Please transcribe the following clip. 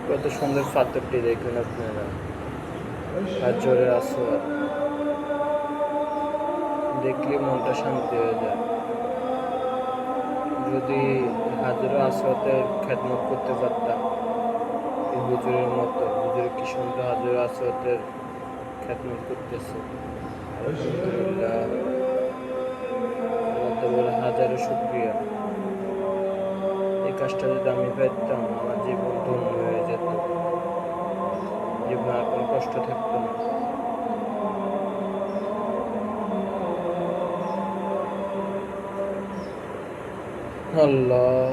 কত সুন্দর পাথরটি দেখুন আপনারা, হাজরে আসওয়াদ, দেখলে মনটা শান্তি হয়ে যায়। যদি হাজরে আসওয়াদের খেদমত করতে পারতাম এই হুজুরের মতো, হুজুর কি সুন্দর হাজরে আসওয়াদের খেদমত করতেছে, আলহামদুলিল্লাহ, আল্লাহ তাআলার হাজারো শুকরিয়া। এই কাজটা যদি আমি পেতাম আমার জীবন ধন্য হয়ে যেত, জীবনে আর কোনো কষ্ট থাকতো না। আল্লাহ।